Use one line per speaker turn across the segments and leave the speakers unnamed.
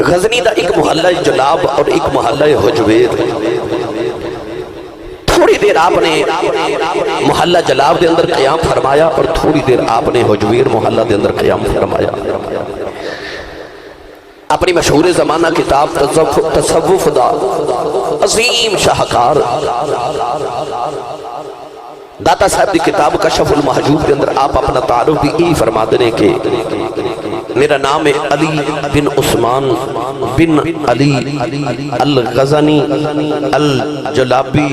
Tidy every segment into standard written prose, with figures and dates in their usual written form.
غزنی دا ایک محلہ جلاب اور ایک محلہ حجویر، تھوڑی دیر آپ نے محلہ جلاب دے اندر قیام فرمایا اور تھوڑی دیر آپ نے حجویر محلہ دے اندر قیام فرمایا۔ اپنی مشہور زمانہ کتاب تصوف دا عظیم شاہکار داتا صاحب دی کتاب کشف المحجوب کے اندر آپ اپنا تعارف بھی یہی فرما دینے کہ میرا نام ہے علی بن عثمان بن علی الغزنی الجلابی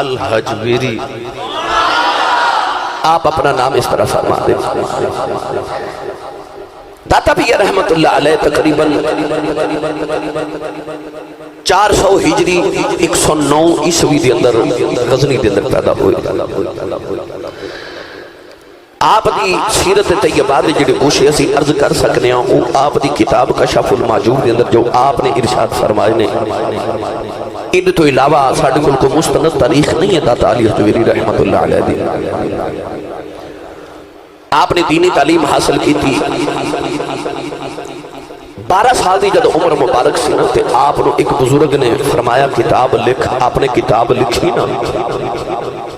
الحجویری، آپ اپنا نام اس طرح فرما دیں۔ داتا بھی رحمت اللہ علیہ تقریباً 400 ہجری 109 عیسوی دے اندر غزنی دے اندر پیدا ہوئے۔ آپ دی سیرت طیبہ دے جڑے گوشے اسی عرض کر سکنے ہیں وہ آپ دی کتاب کشف المحجوب دے اندر جو آپ نے ارشاد فرمائے نے، ان تو علاوہ ساڑھے کل کو مستند تاریخ نہیں ہے داتا علی حجویری رحمت اللہ علیہ دی۔ آپ نے دینی تعلیم حاصل کی تھی، 12 سال دی جد عمر مبارک سی نا تے آپ نے ایک بزرگ نے فرمایا کتاب لکھ، آپ نے کتاب لکھی نا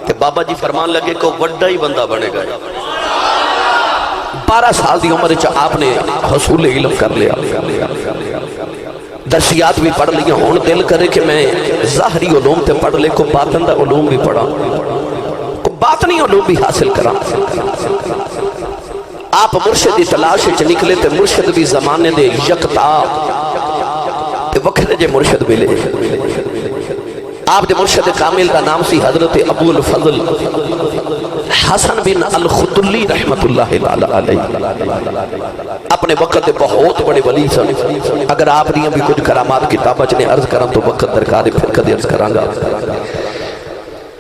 تے بابا جی فرمان لگے کہ وڈا ہی بندہ بنے گا۔ 12 سال دی عمر چاہ آپ نے حصول علم کر لیا، درسیات بھی پڑھ لیا، ہون دل کرے کہ میں ظاہری علوم تے پڑھ لے کو باطن دا علوم بھی پڑھا، کو باطنی علوم بھی حاصل کرا۔ آپ مرشد تلاش چ نکلے تے مرشد بھی زمانے دے یکتا تے وقت جے مرشد ملے۔ آپ دے مرشد کامل کا نام سی حضرت ابو الفضل حسن بن الخدلی رحمت اللہ علیہ، اپنے وقت دے بہت بڑے ولی سن۔ اگر آپ دیاں بھی کچھ کرامات کتابہ چنے عرض کرام تو وقت درکار پھر کدی عرض کرانگا۔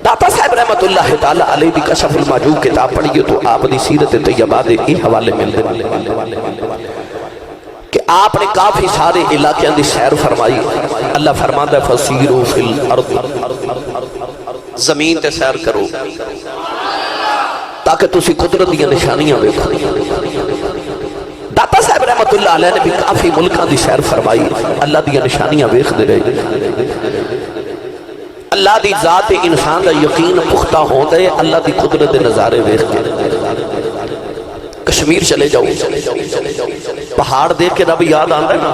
داتا صاحب رحمت اللہ تعالیٰ علیہ دی کشف المحجوب کتاب پڑھئے تو آپ دی سیرت طیبہ دے ان حوالے مل دے کہ آپ نے کافی سارے علاقے دی سیر فرمائی۔ اللہ فرماتا ہے فَسِيرُوا فِي الْأَرْضِ، زمین تے سیر کرو تاکہ تسی قدرت دیا نشانیاں بیکھو۔ داتا صاحب رحمت اللہ علیہ نے بھی کافی ملکہ دی سیر فرمائی، اللہ دیا نشانیاں بیکھ دے رہے۔ اللہ دی ذات انسان دا یقین پختہ ہوتا ہے، اللہ دی قدرت نظارے بیکھ کے۔ کشمیر چلے جاؤ، پہاڑ دیکھ کے رب یاد آندہ ہے نا،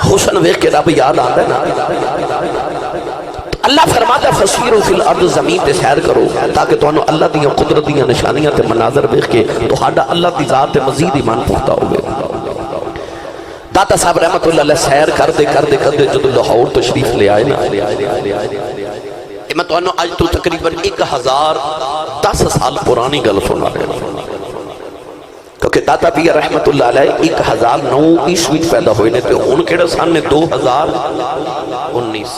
حسن دیکھ کے رب یاد آندہ ہے نا۔ اللہ فرماتا ہے فَسِيرُوا فِي الْأَرْضِ، زمین تے سیر کرو تاکہ تو انہوں اللہ دیا قدرت دیا نشانیاں تے مناظر بیکھ کے تو ہاڈا اللہ دی ذات مزید ایمان پختہ ہوئے۔ داتا صاحب رحمت اللہ علیہ سیر کر دے جدو لاہور تشریف لے آئے نا، میں تو انہوں آج تو تقریباً 1010 سال پرانی گل سنا رہے ہیں، کیونکہ داتا بھی رحمت اللہ علیہ 1009 عیسوی پیدا ہوئے نے تو ان کے سامنے 2019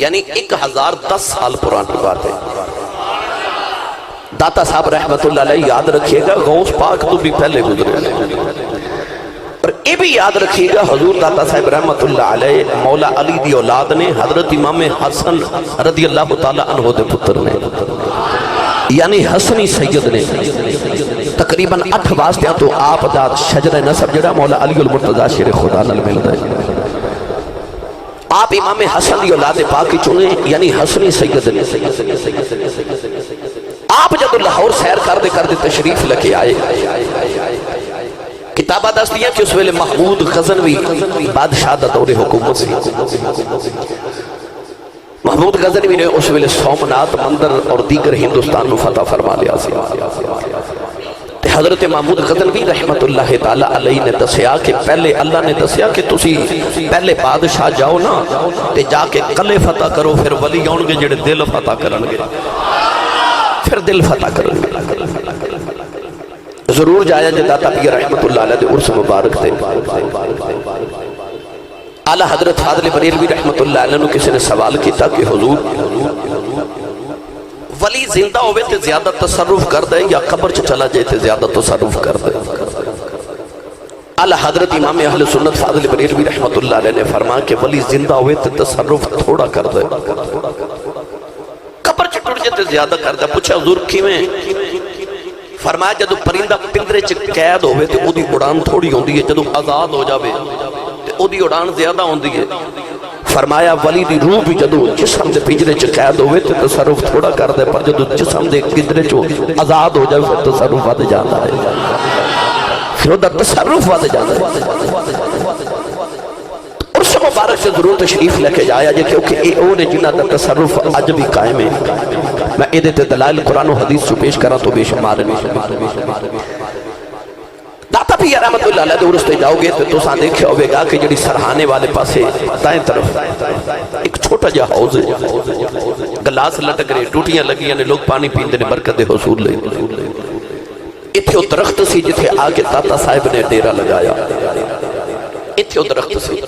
یعنی 1010 سال پرانی بات ہے۔ داتا صاحب رحمت اللہ علیہ یاد رکھیے گا غوث پاک تو بھی پہلے گزرے، اور یہ بھی یاد رکھیے گا حضور داتا صاحب رحمت اللہ علیہ مولا علی دی اولاد نے حضرت امام حسن رضی اللہ تعالیٰ عنہ دے پتر نے یعنی حسنی سید نے تقریباً 8 واسطیاں تو آپ دا شجر نصب جڑا مولا علی المرتضی شیر خدا نال ملتا ہے۔ آپ امام حسن دی اولاد پاک کی چنے یعنی حسنی سید نے آپ جب لاہور سیر کر دے تشریف لکے آئے، کتابہ دست دیا کہ اس ویلے محمود غزنوی بادشاہ دا دور حکومت سی۔ محمود غزنوی نے اس ویلے سومنات مندر اور دیگر ہندوستان میں فتح فرما لیا سی۔ حضرت محمود غزنوی رحمت اللہ تعالیٰ علیہ نے دسیا کہ پہلے اللہ نے دسیا کہ تسی پہلے بادشاہ جاؤ نا تے جا کے قلعے فتح کرو، پھر ولی آؤں گے جڑے دل فتح کرنگے، پھر دل فتح کرنگے۔ ضرور جایا جے داتا پیر رحمت اللہ علیہ دے عرص مبارک تھے۔ اعلیٰ حضرت فاضل بریلوی رحمت اللہ علیہ نے کسی نے سوال کیتا کہ حضور ولی زندہ ہوئے تے زیادہ تصرف کر دے یا قبر چلا جائے تے زیادہ تصرف کر دے؟ اعلیٰ حضرت امام اہل سنت فاضل بریلوی رحمت اللہ علیہ نے فرمایا کہ ولی زندہ ہوئے تے تصرف تھوڑا کر دے، قبر چڑھ جائے تے زیادہ کر دے۔ پوچھا حضور کیویں؟ فرمایا جدو پرندہ پندرے چ قید ہوئے تے او دی اڑان تھوڑی ہوندی ہے، جدو آزاد ہو جاوے دی اڑان زیادہ ہوندی ہے فرمایا ولی دی روح بھی جدو جسم دے پنجرے چ قید ہوئے تو تصرف تھوڑا کر دے پر جدو جسم دے پنجرے چ آزاد ہو جائے پھر تصرف ود جاتا ہے پھر ادھر تصرف ود جاتا ہے عرص مبارک سے ضرور تشریف لے کے جایا جے کیونکہ اے او نے جنہ دا تصرف اج بھی قائم ہے میں اے دیتے دلائل قرآن و حدیث سے پیش کرا تو بے شمار داتا بھی رحمت اللہ علیہ دے عرص تے جاؤ گے تو ساں دیکھے ہوئے گا کہ جڑی سرحانے والے پاسے دائیں طرف ایک چھوٹا جا حوض ہے گلاس لٹک رہے ٹوٹیاں لگی نے لوگ پانی پیندے نے برکت دے حصول لے اتھے وہ درخت سی جتھے آگے داتا صاحب نے ڈیرا لگایا اتھے وہ درخت سی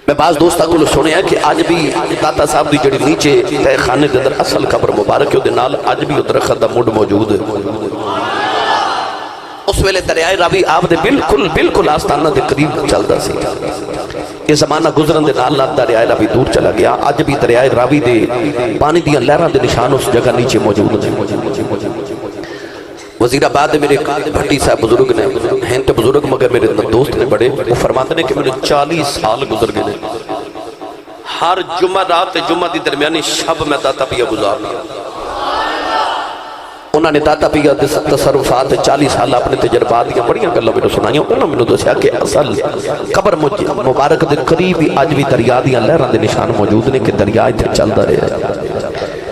میں بعض دوستہ کو سنے ہیں کہ آج بھی داتا صاحب دی جڑی نیچے تے خانے دے در اصل قبر مبارک دے نال آج بھی وہ درخت دا مڈ موجود ہے اس ویلے دریائے راوی آپ دے بالکل آستانہ دے قریب چلدا سی یہ زمانہ گزرن دے نال دریائے راوی دور چلا گیا آج بھی دریائے راوی دے پانی دیاں لہراں دے نشان اس جگہ نیچے موجود ہیں وزیر آباد میرے بھٹی صاحب بزرگ نے ہیں تے بزرگ مگر میرے دوست نے بڑے وہ فرماتے ہیں کہ میرے 40 سال گزر گئے ہر جمعہ رات جمعہ دی درمیانی شب میں داتا پیا گزارنا انہوں نے داتا پیا تصرفات 40 سال اپنے تجربات دیا بڑیاں گلاں میں سنائیاں انہوں نے دسیا کہ اصل قبر مبارک دے قریب اج بھی دریا دیاں لہراں دے نشان موجود نے کہ دریا اتنے چلدا رہے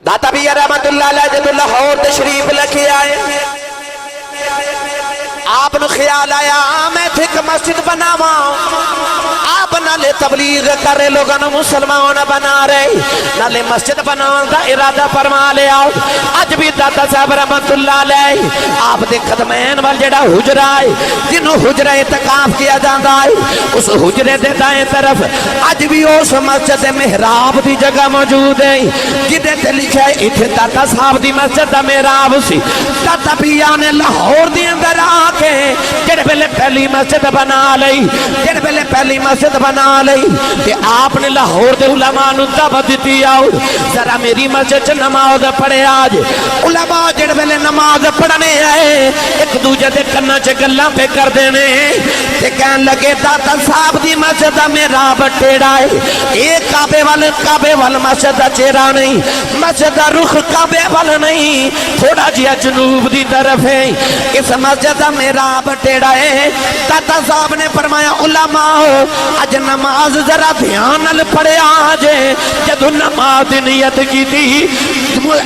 داتا بھی رحمت اللہ علیہ جب لاہور تشریف لکھے آئے آپ نے خیال آیا میں تھے کہ مسجد بناوا آپ نالے تبلیغ کر رہے لوگوں مسلمان بنا رہے نالے مسجد بناون دا ارادہ فرما لے آؤ اج بھی داتا صاحب رحمت اللہ علیہ آپ دے قدمین وال جڑا حجرہ ہے جنہوں حجرہ اعتکاف کیا جاندہ ہے اس حجرے دے دائیں طرف اج بھی اس مسجد محراب دی جگہ موجود ہے جدے تے لکھا ہے اتھے داتا صاحب دی مسجد دا محراب سی داتا بھی آنے لاہور دی اندر آکے جڑے پہلے پہلی مسجد بنا لئی جڑے پہلے پہلی مسجد بنا لئی کہ آپ نے لاہور دے علماء نو دعوت دیتی آؤ ذرا میری مسجد چ نماز پڑھے آج علماء جڑے پہلے نماز پڑھنے آئے ایک دوجہ دے کنا چ گلاں پہ کر دینے تے کہن لگے داتا صاحب دی مسجد محراب ٹیڑا ہے اے کعبے وال مسجد دا چہرہ نہیں مسجد دا رخ کعبے وال نہیں تھوڑا جیا جنوب دی طرف ہے اس مسجد دا محراب ٹیڑا ہے داتا صاحب نے فرمایا علماء اج نماز ذرا دھیان نال پڑھے آجے جدو نماز دی نیت کی تھی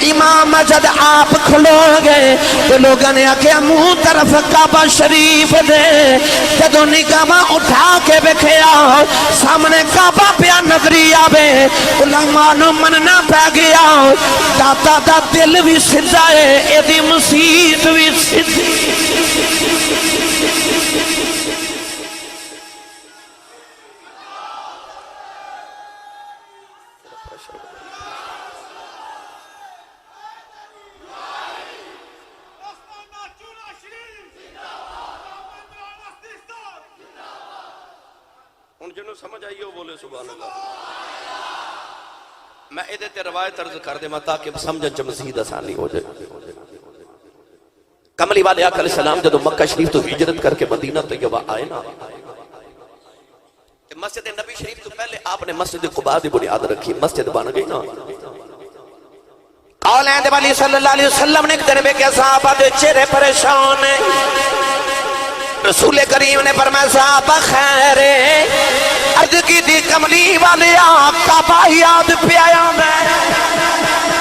امام مسجد آپ کھلو گئے تو لوگوں نے آکھیا منہ طرف کعبہ شریف دے جدو نگاہ اٹھا کے بکھیا سامنے کعبہ پیا نظری آوے علماء نو مننا پہ گیا داتا دا دل بھی سدھا ہے ایدی مسیت بھی سدھی جنہوں سمجھ آئیے وہ بولے سبحان اللہ میں ادھے روایت عرض کر دے تاکہ سمجھن چ مزید آسانی ہو جائے کملی والے آقا علیہ السلام جدو مکہ شریف تو ہجرت کر کے مدینہ طیبہ آئے نا مسجد نبی شریف تو پہلے آپ نے مسجد قباء دی بنیاد رکھی مسجد بن گئی نا قول ہے نبی صلی اللہ علیہ وسلم نے ایک دن میں کہ صحابہ دے چہرے پریشان ہیں رسول کریم نے فرمایا صحابہ خیر عرض کی تھی کملی والے آقا یاد پیایا میں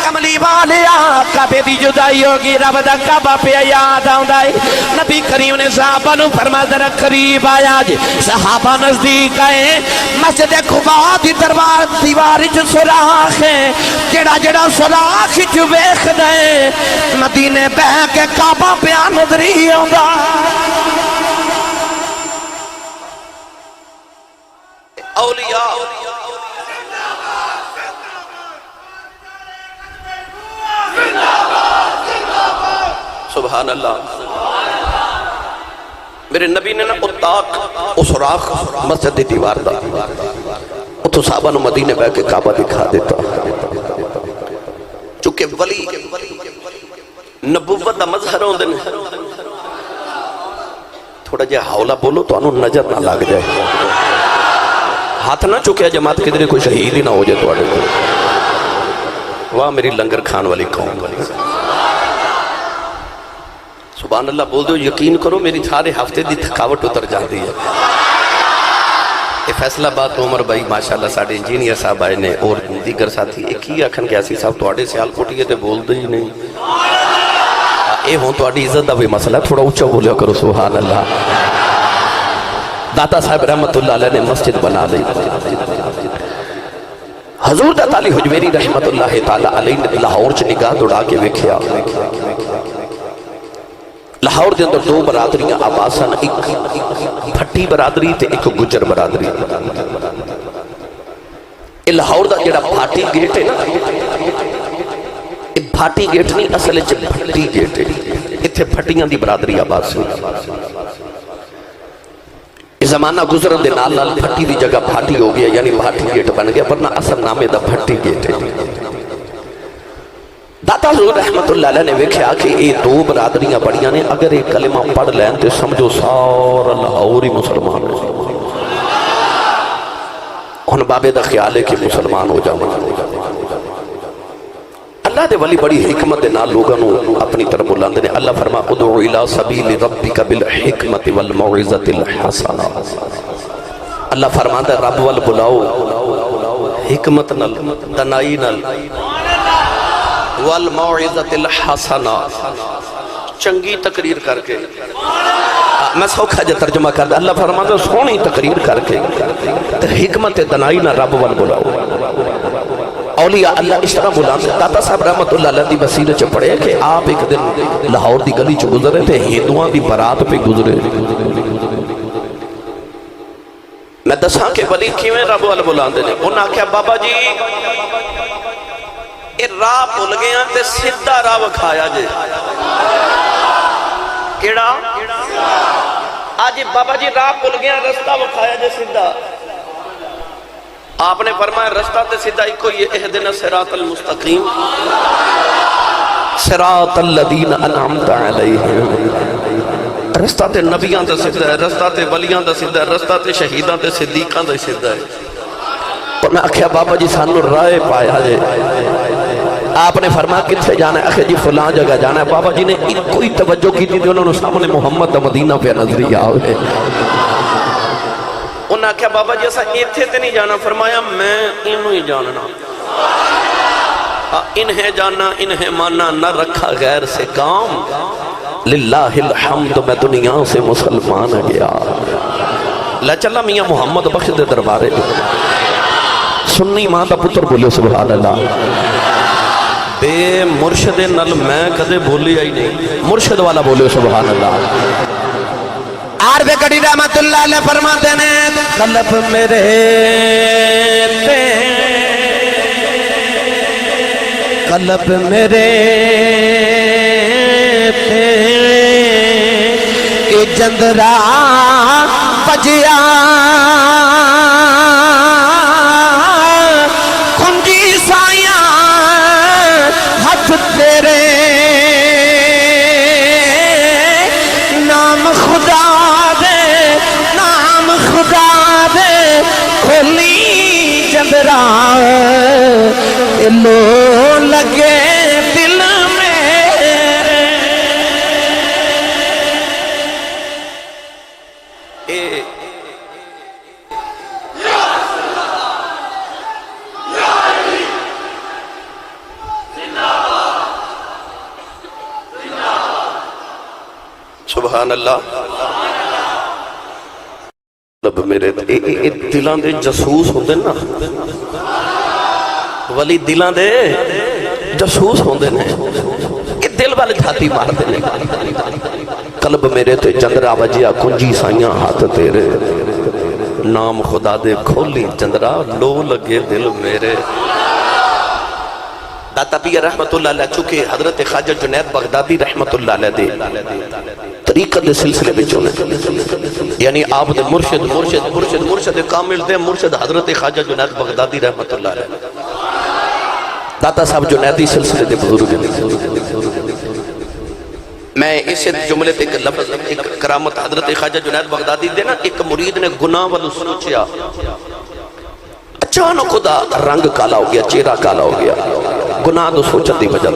کملی والے آقا بے دی جدائی ہوگی رب دا کعبہ پہ یاد آؤں ہے نبی کریم نے صحابہ نو فرمایا ذرا قریب آیا جی صحابہ نزدیک آئے مسجد قباء دی دربار دیواری جو سراخ ہے جڑا جڑا سراخ جو ویخ دے مدینے بہ کے کعبہ پہ نظری آؤں گا اولیاء سبحان اللہ میرے نبی نے نا اتاق اس راخ مسجد دیوار دا اتو صحابہ نو مدینے بہ کے کعبہ دکھا دیتا چونکہ ولی نبوت دا مظہر ہوندے نے تھوڑا جہا ہولا بولو تو انہوں نظر نہ لگ جائے ہاتھ نہ چکیا جماعت کدھر کوئی شہید ہی نہ ہو جائے تھوڑے کو واہ میری لنگر کھان والی قوم سبحان اللہ بول دو یقین کرو میری سارے ہفتے دی تھکاوٹ اتر جاتی ہے یہ فیصلہ بات عمر بھائی ماشاءاللہ ساڑھے انجینئر صاحب آئے نے اور دیگر ساتھی ایک ہی آکھن کے ایسی صاحب توڑے سیال کوٹیے تے بول دے ہی نہیں اے ہوں تو آڑی عزت دا بھی مسئلہ تھوڑا اچھا بولیا کرو سبحان اللہ داتا صاحب رحمت اللہ علیہ نے مسجد بنا دی حضور داتا علی حجویری رحمت اللہ تعالیٰ علیہ نے لاہور چ نگاہ دوڑا کے وکھیا لاہور دے اندر دو برادریاں آباسن ایک بھٹی برادری تے ایک گجر برادری یہ لاہور دا جڑا بھاٹی گیٹ ہے نا یہ بھاٹی گیٹ نہیں اصل بھٹی گیٹ ہے اتھے بھٹیاں دی برادری آباسن یہ زمانہ گزرن دے نال نال بھٹی دی جگہ بھاٹی ہو گیا یعنی بھاٹی گیٹ بن گیا ورنہ اصل نامے دا بھٹی گیٹ ہے داتا حضور رحمت اللہ علیہ نے ویکھیا کہ یہ دو برادریاں بڑیاں نے اگر یہ کلمہ پڑھ لیں تو سمجھو سارا لاہوری مسلمان ہے ان بابے دا خیال ہے کہ مسلمان ہو جاؤں اللہ دے ولی بڑی حکمت دے نال لوگاں نو اپنی طرف بلاندے نے اللہ فرما ادعو الی سبیل ربک بالحکمت والموعظۃ الحسنہ اللہ فرماتا ہے رب وال بلاؤ حکمت نال دنائی نال والموعظۃ الحسنہ چنگی تقریر کر کے میں سوکھا جا ترجمہ کر دیا اللہ فرماتا ہے سونی تقریر کر کے حکمت دنائی نہ رب وال بلاؤ اولیاء اللہ اس طرح بلاندے داتا صاحب رحمت اللہ علیہ دی بصیرت چ پڑھے کہ آپ ایک دن لاہور دی گلی چ گزرے تھے ہندوؤں دی برات پہ گزرے میں دساں کہ ولی کیویں رب وال بلاندے نے انہاں آکھیا بابا جی یہ راہ بھول گیا تے سیدھا راہ وکھایا جے کیڑا آج بابا جی راہ بھول گیا رستہ وکھایا جے سیدھا آپ نے فرمایا رستہ تے سیدھا ہی کوئی اہدنا صراط المستقیم صراط الذین انعمت علیہم رستہ تے نبیاں دا سیدھا ہے رستہ تے ولیاں دا سیدھا ہے رستہ تے شہیداں تے صدیقاں دا سیدھا ہے اور میں آکھیا بابا جی سانو رائے پایا جے آپ نے فرمایا کتھے جانا ہے اکھے جی فلان جگہ جانا ہے بابا جی نے کوئی توجہ کی تھی انہوں نے سامنے محمد دا مدینہ پہ نظری آوے انہاں کہا بابا جی ایسا ایتھے تے نہیں جانا فرمایا میں انہوں ہی جاننا انہیں جانا انہیں مانا نہ رکھا غیر سے کام للہ الحمد میں دنیا سے مسلمان گیا لے چلا میاں محمد بخش دے دربارے سنی ماں دا پتر بولے سبحان اللہ بے مرشد نل میں کدے بولی آئی نہیں مرشد والا بولے سبحان اللہ عارف کڑی رحمت اللہ علیہ فرماتے ہیں قلب میرے تے قلب میرے تے اے جندرا بجیا کنجی سائیاں ہاتھ تیرے نام خدا کھولی جندرا لو لگے دل میرے سبحان اللہ میرے دلان دے جسوس ہوندے نا ولی دلان دے جسوس ہوندے نا یہ دل والے جھاتی مار دے قلب میرے تے چندرا وجیا کنجی سائیاں ہاتھ تیرے نام خدا دے کھولی چندرا لو لگے دل میرے داتا پیر رحمت اللہ علیہ چونکہ حضرت خواجہ جنید بغدادی رحمت اللہ علیہ دے طریقت دے سلسلے بچوں نے یعنی آپ دے مرشد کامل دے مرشد حضرت خواجہ جنید بغدادی رحمت اللہ علیہ داتا صاحب جنیدی سلسلے دے بزرگ میں اسے جملے تے ایک لفظ ایک کرامت حضرت خواجہ جنید بغدادی دے نا ایک مرید نے گناہ والو سوچیا اچانک خدا رنگ کالا ہو گیا چہرہ کالا ہو گیا گناہ دو سوچت دی وجہ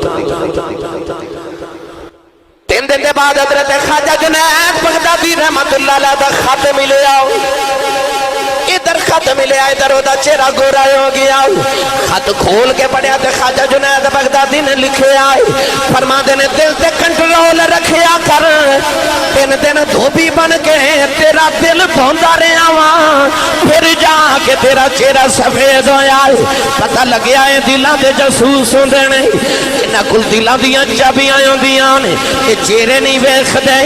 تین دن دے بعد حضرت خواجہ جنید بغدادی رحمت اللہ علیہ دا خط ملے آؤ ادھر خط ملے آئے ادھر دا چہرہ گورا ہو گیا خط کھول کے پڑھیا تے خواجہ جنید بغدادی نے لکھے آئے فرما دینے دل تے کنٹرول رکھیا کر تین دن دھوبی بن کے تیرا دل دھوندا رہا وہاں پھر جا کے تیرا چہرہ سفید ہویا پتہ لگیا ہے دلاں دے جاسوس ہوندے نے انہاں کل دلاں دیاں چابیاں ہوندیاں نے کہ چہرے نہیں ویکھدے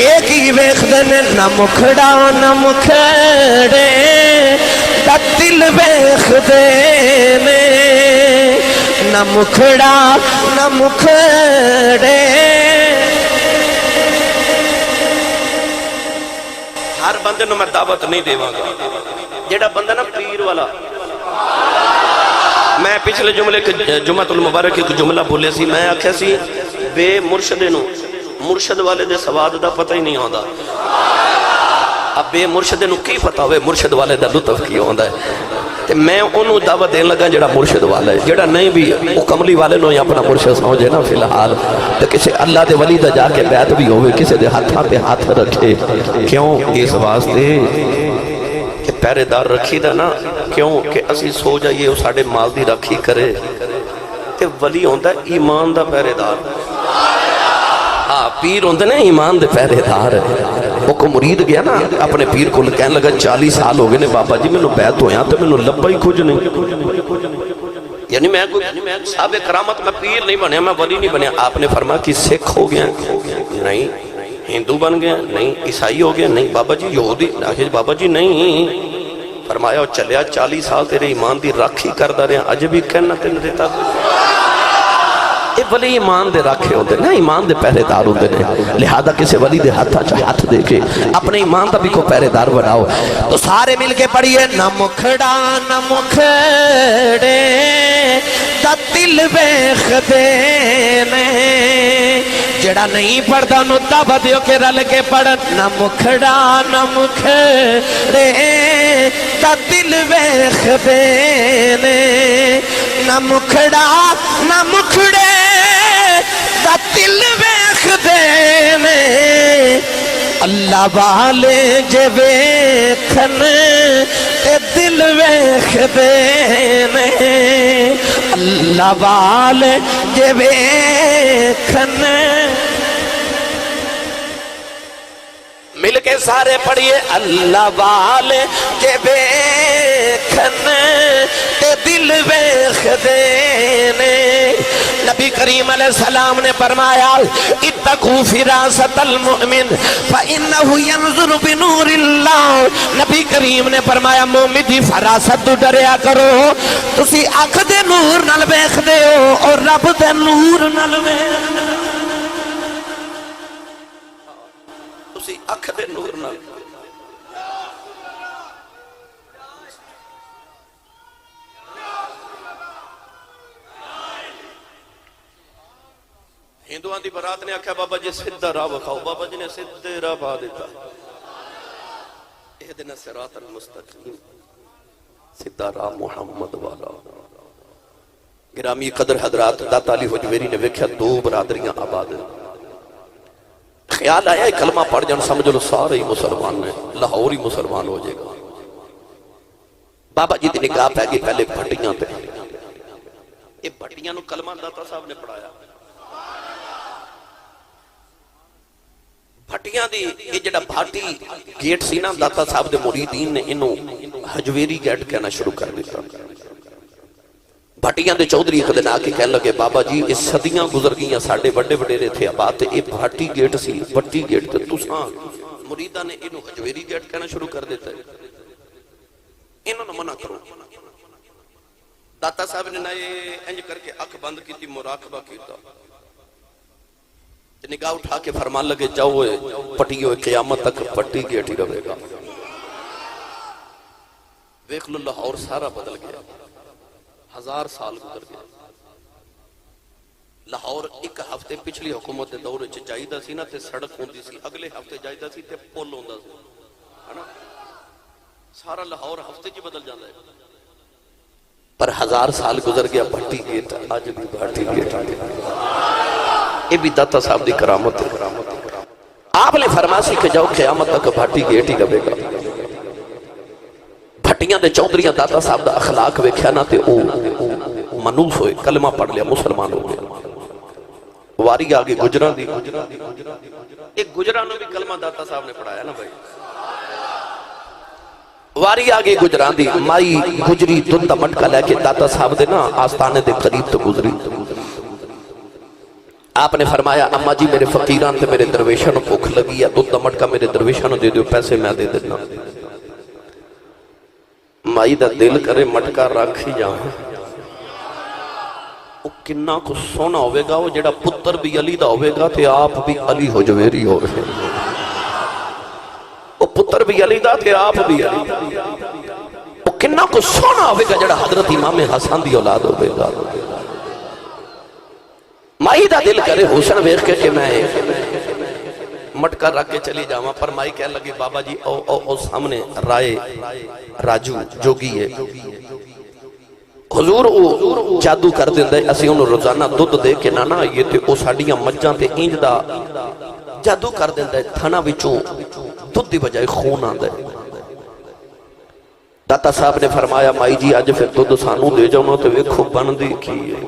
ایک ہی ویکھدے نے نہ مکھڑا نہ مکھڑے دا دل ویکھدے نے نہ مکھڑا نہ مکھڑے ہر بندے نو میں دعوت نہیں دیواں گا جیڑا بندہ نا پیر والا میں پچھلے جملے جمعۃ المبارک ایک جملہ بولے سی میں آکھیا سی بے مرشدے نو مرشد والے دے سواد دا پتہ ہی نہیں ہوندا اب بے مرشدے نو کی پتہ ہوئے مرشد والے دا لطف کی ہوندا ہے تے میں انہوں دعوت دین لگا جڑا مرشد والا ہے جڑا نہیں بھی وہ کملی والے نو اپنا مرشد سمجھے نا فی الحال تو کسی اللہ دے ولی دا جا کے بیعت بھی ہوئے کسی دے ہاتھاں پہ ہاتھ رکھے کیوں اس واسطے کہ پہرے دار رکھی دا نا کیوں کہ اسی سو جائیے وہ ساڑھے مال دی رکھی کرے تے ولی ہوندہ ایمان دا پہرے دار پیر ہوندے نا ایمان دے پہرے دار وہ کو مرید گیا نا اپنے پیر کو کہنے لگا 40 سال ہو گئے نے بابا جی میں نو بیعت ہویا تو میں نو لبا ہی کچھ نہیں یعنی میں صاحب کرامت میں پیر نہیں بنیا میں ولی نہیں بنیا آپ نے فرمایا کہ سکھ ہو گیا نہیں ہندو بن گیا نہیں عیسائی ہو گیا نہیں بابا جی یہودی بابا جی نہیں فرمایا چلیا 40 سال تیرے ایمان دی راکھی کردہ رہے ہیں اج بھی کہنا تین دیتا یہ ولی ایمان دے راکھے ہوندے نا ایمان دے پہرے دار ہوندے نے لہذا کسی ولی دے ہاتھ دے کے اپنے ایمان دا بھی کو پہرے دار بناؤ تو سارے مل کے پڑھئے نہ مکھڑا نہ مکھڑے دا دل ویکھدے نے جڑا نہیں پڑھدا نو دعوت دیو کہ رل کے پڑھ نہ مکھڑا نہ مکھڑے دا دل ویکھدے نے نہ مکھڑا نہ مکھڑے دا دل ویکھدے نے اللہ والے جے ویکھن تے دل ویکھدے نے اللہ والے جے ویکھن مل کے سارے پڑھئے اللہ والے جے ویکھن تے دل ویکھدے نے نبی کریم علیہ السلام نے فرمایا اتقوا فراست المؤمن فإنه ينظر بنور اللہ نبی کریم نے فرمایا مومن دی فراست تو ڈریا کرو تسی اکھ دے نور نال ویکھدے ہو اور رب دے نور نال ویکھدے تسی اکھ دے نور نال ہندوان دی برات نے آکھا بابا جی سدھا راہ بکھاؤ بابا جی نے سدھے راہ پا دیتا اہدنا صراط المستقیم سدھا راہ محمد والا گرامی قدر حضرات داتا علی حجویری نے ویکھیا 2 برادریاں آباد خیال آیا کلمہ پڑھ جان سمجھ لو سارے ہی مسلمان ہیں لاہور ہی مسلمان ہو جائے گا بابا جی دی نگاہ پہ گئی پہلے بھٹیاں پہ یہ بھٹیاں نو کلمہ داتا صاحب نے پڑھایا بھٹیاں دی یہ جڑا بھاٹی گیٹ سی نا داتا صاحب دے مریدین نے انہوں حجویری گیٹ کہنا شروع کر دیتا بھٹیاں دے چودھری ایک دن آکے کہنے لگے بابا جی اس صدیاں گزر گئیاں ساڑھے بڑے بڑے رہے تھے آباد تے ایک بھاٹی گیٹ سی بھٹی گیٹ تے تساں مریدہ نے انہوں حجویری گیٹ کہنا شروع کر دیتا ہے انہوں نے منع کرو داتا صاحب نے نائے انج کر کے اکھ بند کی تھی مراقبہ کیتا نگاہ اٹھا کے فرمان لگے جاؤ پٹی ہوئے قیامت تک پٹی گیٹ ہی رہے گا ویکھ لو لاہور سارا بدل گیا 1000 سال گزر گیا لاہور ایک ہفتے پچھلی حکومت دے دور وچ جائیدا سی نا تے سڑک ہوندی سی، اگلے ہفتے جائیدا سی تے پل ہوندا سی، ہے نا؟ سارا لاہور ہفتے چ بدل جاندا ہے۔ پر 1000 سال گزر گیا، بھٹی گیٹ اج بھی بھٹی گیٹ، یہ بھی داتا صاحب دی کرامت ہے۔ آپ نے فرمایا سی کہ جاؤ قیامت تک بھٹی گیٹ ہی رہے گا۔ بھٹیاں دے چودھریاں داتا صاحب دا اخلاق ویکھیا نا تے او منوس ہوئے، کلمہ پڑھ لیا، مسلمان ہو گیا۔ واری آگے گجران دی، ایک گجران نے بھی کلمہ داتا صاحب نے پڑھایا نا بھائی۔ واری آگے گجران دی، مائی گجری دن دا مٹکا لے کے داتا صاحب دے نا آستانے دے قریب تو گزری۔ آپ نے فرمایا اماں جی میرے فقیران تے میرے درویشان بھوک لگی ہے، دن دا مٹکا میرے درویشان دے دیو، پیسے میں دے دینا۔ مائی دا دل کرے مٹکا رکھ ہی جاؤں، وہ کنہ کو سونا ہوئے گا، وہ جڑا پتر بھی علی دا ہوئے گا تے آپ بھی علی ہو جویری ہوئے گا، وہ پتر بھی علی دا تے آپ بھی علی دا، وہ کنہ کو سونا ہوئے گا جڑا حضرت امام حسن دی اولاد ہوئے گا۔ مائی دا دل کرے حسن ویخ کے میں مٹکا رکھ کے چلی جاواں، پر مائی کہہ لگی بابا جی او سامنے رائے راجو جوگی ہے، حضور او جادو کر دیندے، اسی انہوں روزانہ دودھ دے کے نانا یہ تے او ساڑیاں مجھاں تے اینج دا جادو کر دیندے، تھانا وچوں دودھ دی بجائے خون آندے۔ داتا صاحب نے فرمایا مائی جی آج پھر دودھ سانوں دے جاؤں تے ویکھو بندی کی ہے۔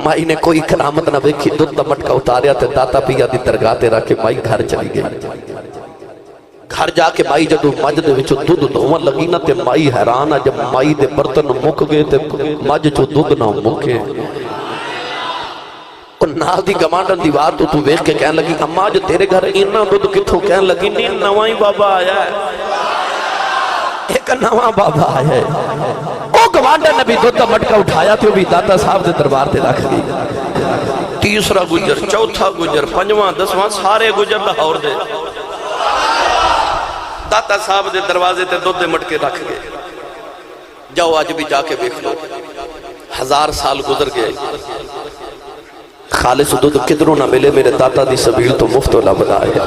مائی نے کوئی کرامت نہ ویکھی، دودھ دا مٹکا اتاریا تے داتا پیا دی درگاہ تے رکھ کے مائی گھر چلی گئی۔ گھر جا کے مائی جدو مجھ دے وچو دودھ دھوان لگی نا تے مائی حیران ہے، جب مائی دے برتن مک گئے تے مجھ چو دودھ نہ مکے۔ اور نال دی گمانڈن دیوار تو ویکھ کے کہنے لگی اماں جو تیرے گھر اینا دودھ کتھوں، کہنے لگی نہیں نوائی بابا آیا ہے، ایک نواں بابا آیا ہے۔ وہ گمانڈن نے بھی دودھ دا مٹکا اٹھایا تے وہ بھی داتا صاحب دے دربار تے رکھ دی۔ تیسرا گجر، چوتھا گجر، پنجواں، دسواں، سارے گجر لاہور دے داتا صاحب دے دروازے تے دودھ دے مٹکے رکھ گئے۔ جاؤ آج بھی جا کے دیکھ لو، 1000 سال گزر گئے، خالص دودھ کدھروں نہ ملے، میرے داتا دی سبیل تو مفت والا بنایا۔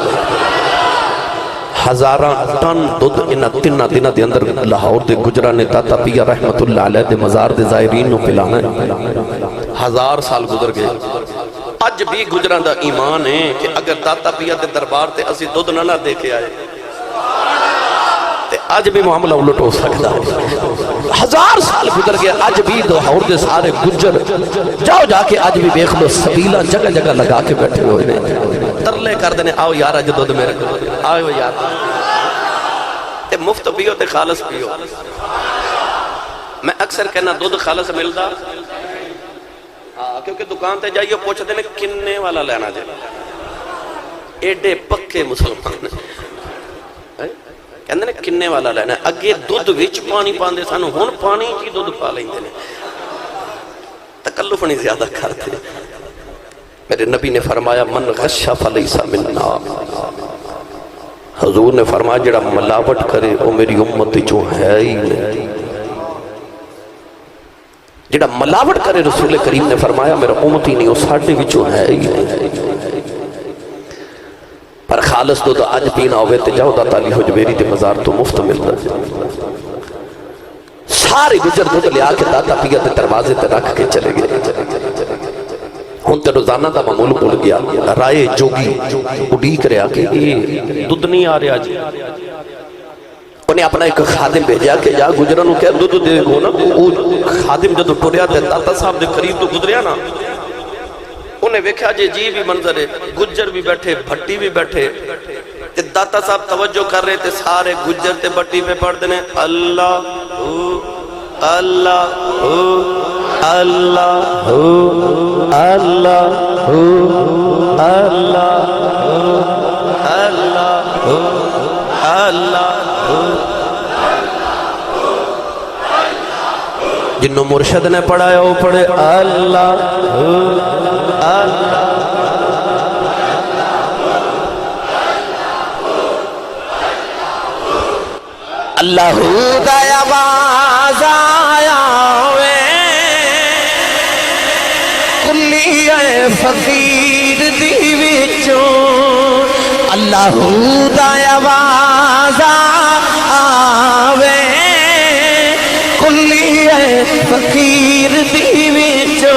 1000 ٹن دودھ انہاں تیناں دناں دے اندر لاہور دے گجرا نے داتا پیا رحمت اللہ علیہ دے مزار دے زائرین نو پلانا ہے۔ 1000 سال گزر گئے، اج بھی گجران دا ایمان ہے کہ اگر داتا پیا دے دربار تے اسی دودھ نہ دے کے آئے آج بھی معاملہ الٹ ہو سکتا ہے۔ 1000 سال گزر گیا، آج بھی لاہور دے سارے گجر جاؤ جا کے آج بھی دیکھ لو، سبیلہ جگہ جگہ لگا کے بیٹھے ہوئے نے، ترلے کر دینے آؤ یار اج دودھ میرے کو، آؤ یار تے مفت پیو تے خالص پیو۔ میں اکثر کہنا دودھ خالص ملدا، کیونکہ دکان تے جائیے پوچھتے ہیں کنے والا لینا جائے، ایڈے پکے مسلمان کہندے نے کنے والا لینا ہے، اگے دودھ وچ پانی پاندے سانو، ہن پانی کی دودھ پا لیندے نے، تکلف نہیں زیادہ کرتے۔ میرے نبی نے فرمایا من غش فلیس منا، حضور نے فرمایا جڑا ملاوٹ کرے وہ میری امت جو ہے ہی نہیں، جڑا ملاوٹ کرے رسول کریم نے فرمایا میرا امت ہی نہیں، وہ ساڈے وچوں ہے ہی نہیں۔ پر خالص دودھ آج پینا ہوئے تے جاؤ داتا علی حجویری تے مزار تو مفت ملتا ہے۔ سارے گجر دودھ لیا کے داتا پیا تے دروازے تے رکھ کے چلے گئے۔ ہن تے روزانہ دا معمول بھول گیا، رائے جوگی اڈیک رہا کہ یہ دودھ نہیں آ رہا جی۔ انہیں اپنا ایک خادم بھیجا کہ جا گجرانو کہہ دودھ دے گو نا، وہ خادم جدو ٹریا تے داتا صاحب دے قریب تو گزریا نا، انہیں ویکھا جی جی بھی منظر ہے، گجر بھی بیٹھے، بھٹی بھی بیٹھے، تے داتا صاحب توجہ کر رہے تے سارے گجر تے بھٹی پہ پڑھ دینے اللہ اللہ اللہ اللہ اللہ اللہ جنہوں مرشد نے پڑھایا وہ پڑھے اللہ اللہ اللہ دا آواز آیا ہوئے فقیر دی وچوں اللہ دا آواز آوے کلی فقیر دی وچوں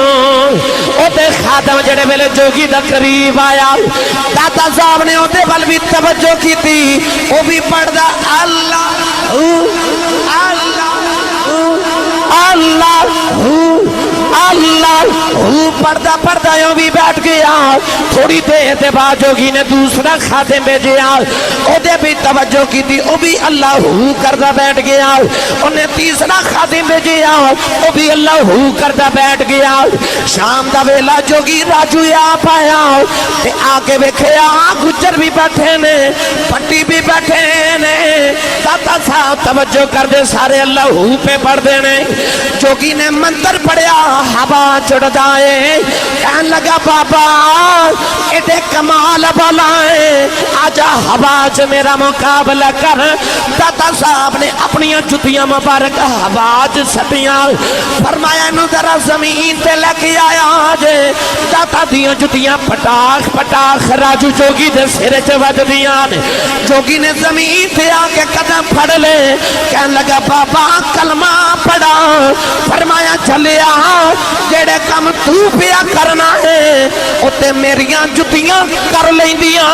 او تے خادم جڑے ویلے جوگی دا قریب آیا داتا صاحب نے اوتے ول بھی توجہ کی تھی او بھی پڑھدا اللہ اللہ اللہ اللہ پردہ پردہ یوں بھی بیٹھ گیا تھوڑی دیر دے بعد جوگی نے دوسرا خادم بھیجیا او دے بھی توجہ کی تھی او بھی اللہ کردہ بیٹھ گیا انہیں تیسرا خادم بھیجیا او بھی اللہ کردہ بیٹھ گیا شام دا ویلا جوگی راجو آ پایا تے آگے ویکھیا گجر بھی بیٹھے نے پٹی بھی بیٹھے نے داتا صاحب توجہ کر دے سارے اللہ پہ پڑھ دینے جوگی نے منتر پڑھیا ہوا چڑھ دائے کہن لگا بابا ایڈے کمال بلائے آجا ہوا چ میرا مقابلہ کر داتا صاحب نے اپنی جتیاں مبارک ہوا چ سٹیاں فرمایا نو ذرا زمین تے لے کے آیا آجے داتا دیاں جتیاں پٹاخ پٹاخ راجو جوگی دے سرے چ وج دیاں جوگی نے زمین تے آ کے قدم پھڑ لے کہن لگا بابا کلمہ پڑھا فرمایا چلیا جڑے کم تو پیا کرنا ہے اتے میریاں جتیاں کر لیندیاں